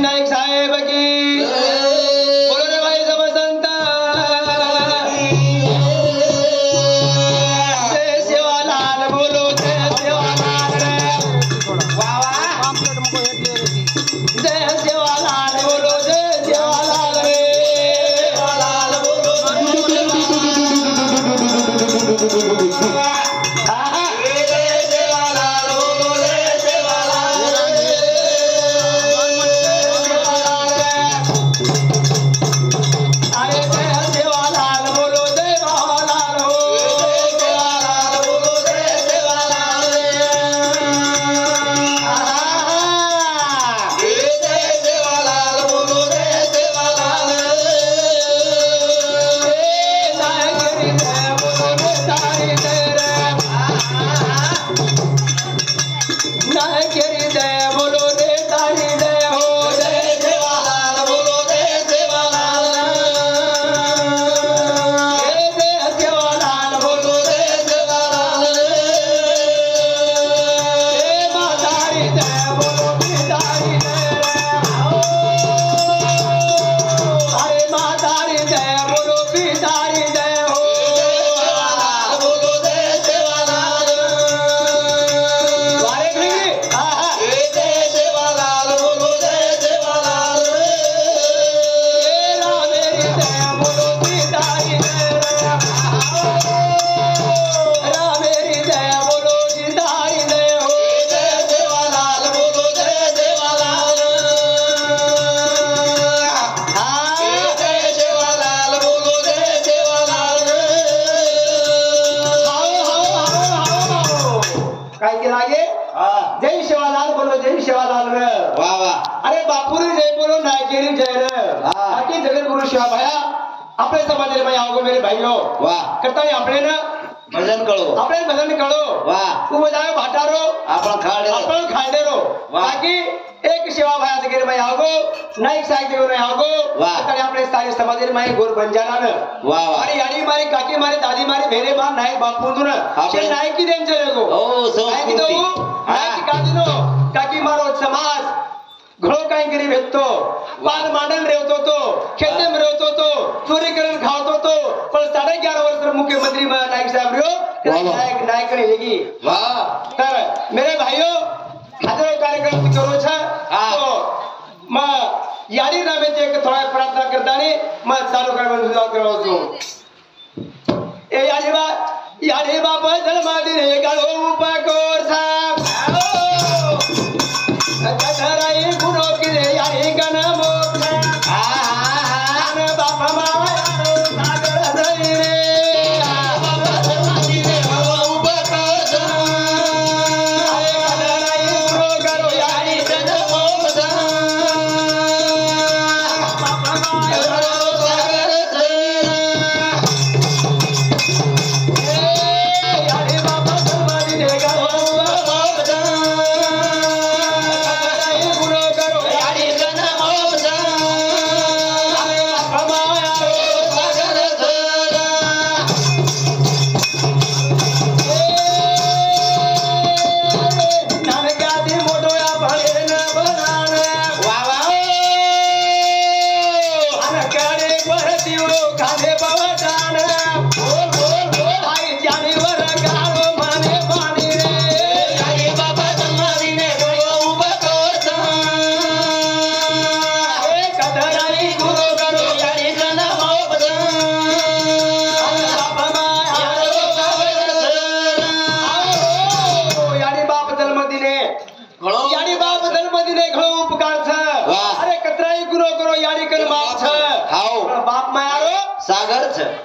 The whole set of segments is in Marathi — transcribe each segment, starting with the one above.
नाईक साहेब की बोलो रे भाई समसंत जय सेवालाल बोलो जय सेवालाल वा वा जय सेवालाल बोलो जय सेवालाल रे सेवालाल बोलो अपने समाज में आओगे मेरे भाइयों वाह करता है अपने ना भजन करो वाह तू बजाओ भाटारो अपन खाड़े रो बाकी एक सेवा भाया से गिर में आओगो नाइक साइड में आओगो वाह करता है अपने सारे समाज में गोर बंजारा न वाह अरे यानी मारी काकी मारी दादी मारी भेरे मार नाइक बापू तू ना ये नाइक की देन चलेगो ओ सो नाइक तो नाइक का दिनो काकी मारो समाज घोड़ो काही गरीब हेतो पान मांडन रेवतो तो खेते में रेवतो तो चोरी करन खावतो तो पर 11.5 वर्ष मुख्यमंत्री में नाइक साहब रियो नाइक रहेगी वाह तर मेरे भाइयों हजारों कार्यक्रम करो छ तो म यारी नामे ते एक थोड़ा प्रार्थना करता ने म चालू करवन सुधा करो छु ए यारी बाप जन्म दिन गालो उपकोर साहब कतराई गुनो की रे यारी गन मोक्ष आन बाप माया सागर रई रे बाप जन्मदी रे उपकोर अरे कतराई गुनो करो यारी गन मोक्ष बाप माया सागर रई यारी बाप जन्मदी रे गालो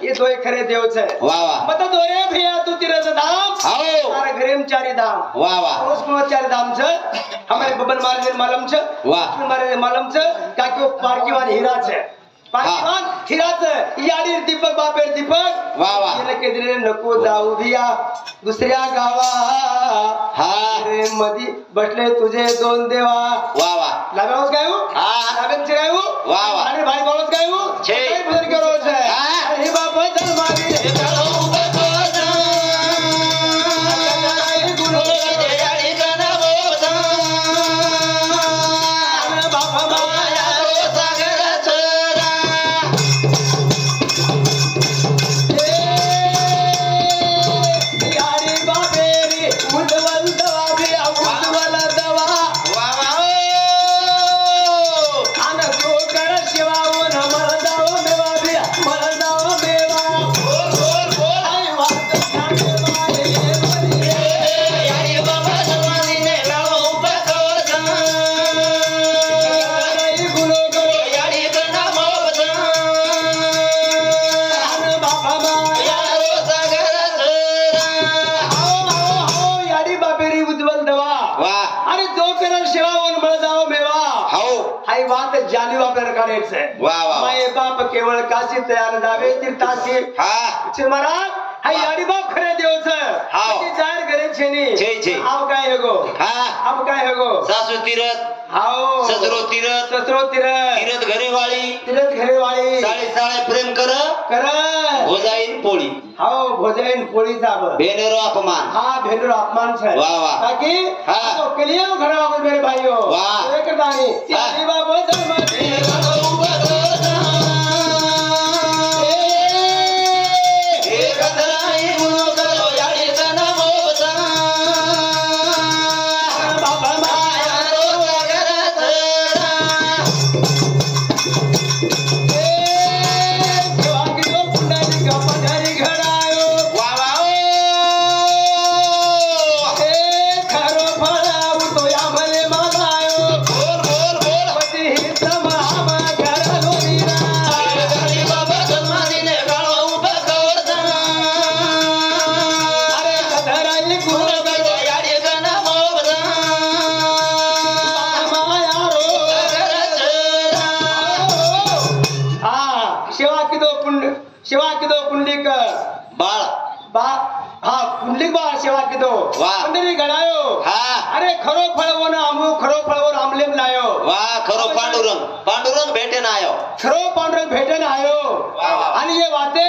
ये दो खरे देव छे वाह वाह मत दोरे भैया तू तीरथ धाम आओ मारे घरे में चारी धाम वाह वाह रोज को चारी धाम छे हमारे बबन मारे मालूम छे वाह मारे मालूम छे काकी पारकीवान हीरा छे पारकीवान हीरा छे याडी दीपक बापेर दीपक वाह वाह ये के दिने नको जाऊ भिया दुसऱ्या गावा हां रे मधी बसले तुझे दोन देवा वाह वाह लागावस गायू हां लागावस गायू वाह वाह अरे भाई बोलत गायू छे भजन करो छे हे बाप जन्मादी रे चलो उपकोर गुरु यारी गन बोध बाप माया शिवावन मळ जाओ मेवा हो हाई बात जाणीव आपल्याला काढायचं वा वा माये बाप केवळ काशी तयार जावे तीर्थाशी हा छे महाराज हाई याडी बाप खरे देवच हाव. ती जाहीर करे छेनी छे अब काय हेगो हा अब काय हेगो सासू तीरथ हाओ ससरो तीरथ ससरो तीरथ तीरथ घरेवाळी तीरथ घरेवाळी साळे प्रेम कर कर हो जाईन पोळी हाओ भोजन पोळी जाब भेनेरो अपमान हाँ भेंडर अपमान छे वाह वाह ताकि हाँ। तो कलिया खड़ा हो मेरे भाइयों वाह। एक दानी हाँ। यानी बाबू धर्म शिवा किदो पुंडलिक बाळ बा हा पुंडलिक बाळ सेवा किदो वाह। पंढरी घडायो हा अरे खरो फळवो ना आमू खरो फळवो आमलेम लायो वा खरो पांडुरंग भेटे ना आयो खरो पांडुरंग भेटन आयो वाह, वाह। आणि ये वाते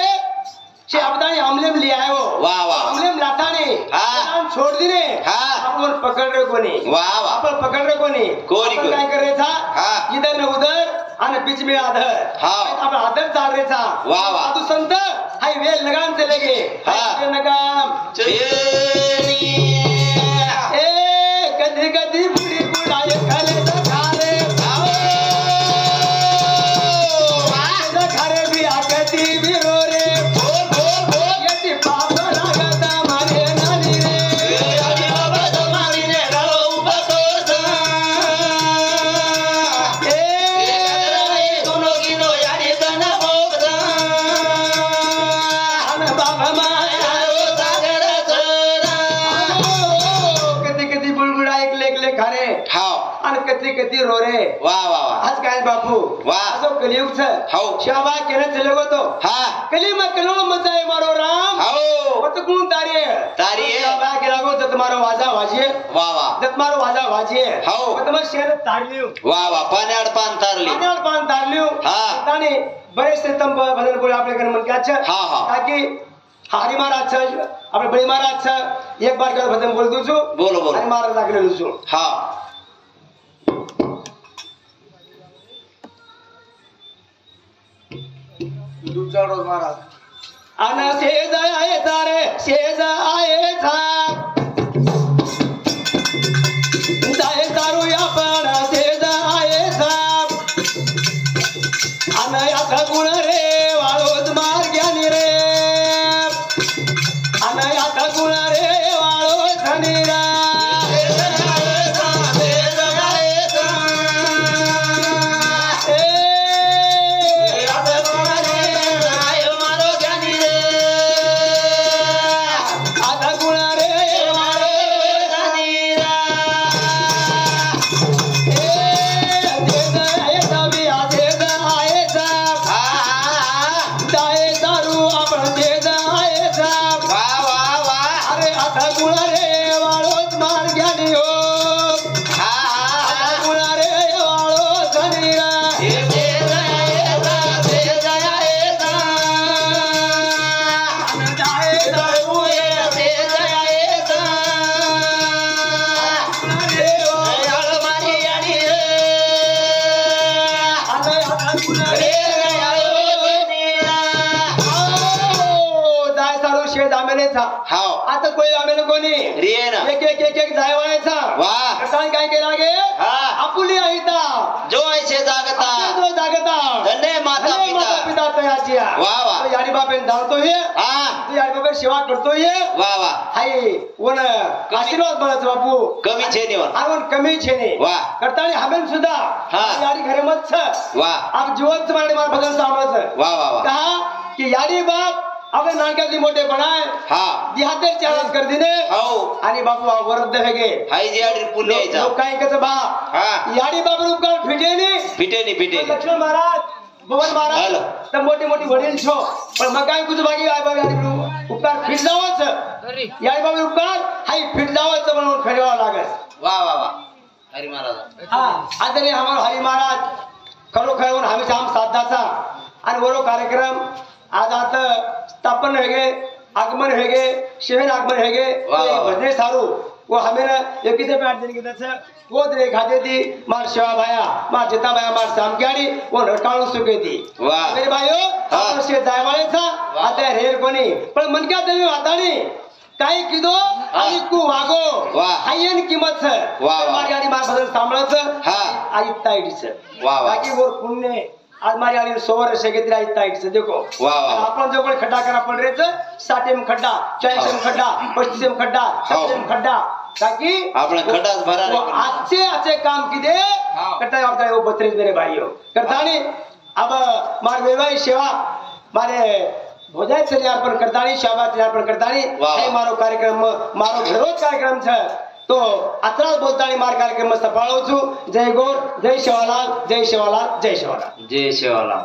शे अबदानी आमलेम ले आयो वाह, वाह। आमलेम लाताने हा। नाम छोड़ दिने हा। आपण पकड रे कोणी वाह, वाह। आपण पकड रे कोणी कोणी, आपण कोणी? काय करायचा हा। इधर न उधर आणि बीच में आधर हा। आपण आधर चाल रेचा वाह, वाह। साधु संत हाय वेल लगान चले गे हा। नगाम ए कधी कधी बुडी बुडाय खाले खारे खारे भी आकती भी रो रे यति पाप लागता मारे नानी रे बाबा माया कधी कधी बुलबुडा एकले खारे हाव आणि कधी कधी रो रे वा वा वा आज काय बापू वाह। असो कलियुग छ हाव। शाबा केने चले गो तो हा कली में कलो मजा है मारो राम हाव मत गुण तारिये तारिये। शाबा के लागो जत मारो वाजा वाजिये वा वा जत मारो वाजा वाजिये हाव। मत मग शेर तारलियो वा वा पाण्याड पान तारली पाण्यावर पान तारलियो हा। ताने बरेचसे तंब भजन बोले आपले कन मन क्या छ हा, हा। ताकि हरी महाराज छ आपले बळी महाराज छ एक बार कर भजन बोल दूछु बोलो, बोलो। हरी महाराज लागले लुसु हा दूसरा रोज महाराज अन शेज आहे रे शेज आहे जाय दारू या पण शेज आहे अन याचा गुण रे वाळोज मार ज्ञानी रे अन याचा गुण रे वाळोज धनी रे हाव आता कोई आम्ही कोणी रिये ना एक जाय वळायचा वाह। काय केला गे हा। आपुली आईता जो ऐसे जागता जो जागता धन्य माता पिता पिता तयाची वाह, वाह। याडी बापेन धावतो हे हा तू याडी बापेन सेवा करतो हे वा वा हाय वन आशीर्वाद बळच बापू कमी छे निवन आवन कमी छे ने वाह। करतानी हमेन सुद्धा हा। याडी घरे मत छ वाह। आप जीवन मारे मार भजन सामरस वा वा वा कहा कि याडी बाप આપણે નાનકાથી મોટે ભણાય હા દિહાતે ચારસ કરી દીને હાઉ आणि बाबू वरद हेगे हाय जेडी पुण्य यायचा लोक काय कच बा हा याडी बाबू उपकार फिटेनी पिटेनी लक्ष्मण महाराज भवन महाराज હાલો. तर मोठी मोठी वडील छो पण मग काय कुछ बाकी आय बाबू याडी उपकार फिट जावच याडी बाबू उपकार हाय फिट जावच म्हणून फेडवा लागस वा वा वा हरी महाराज हा आदरणीय हमारो हरी महाराज खरोखर आम्ही जाम साधाचा आणि वरो कार्यक्रम आज आता स्थापन हेगे आगमन हेगे शिवेन आगमन हेगे भजने सारू वो हमें एकीचे पे 8 दिन के दस वो दे खाते थी मार शिवा भाया मार जिता भाया मार सामग्याडी वो नटकाळू सुके थी वाह मेरे भाइयो आपण शे जायवाळे था आता रेर कोणी पण मन क्या तुम्ही वाताणी काय किदो आणि कु वागो हायन किंमत छ मार गाडी मार बदल सांभाळच हा आई ताईडीच वाह बाकी वो पुण्य आज मारी आली 100 वर्ष घेतली आई ताईडीच देखो वाह आपण जो कोणी खड्डा करा पण रेच 60 एम खड्डा 40 एम खड्डा 35 एम खड्डा 70 एम खड्डा ताकि આપણે ખડાસ ભરાને अच्छे काम किदे करता है आपका वो 32 मेरे भाइयों करता नहीं अब मार वैवाहिक सेवा मारे भोजाय से अर्पण करता नहीं शाबाश अर्पण करता नहीं हे मारो कार्यक्रम मारो घरोज कार्यक्रम छ तो अतरा बोलता नहीं मार कार्यक्रम में सफाळो छु जय गौर जय शिवालाल जय शिवालाल जय शिवालाल जय शिवालाल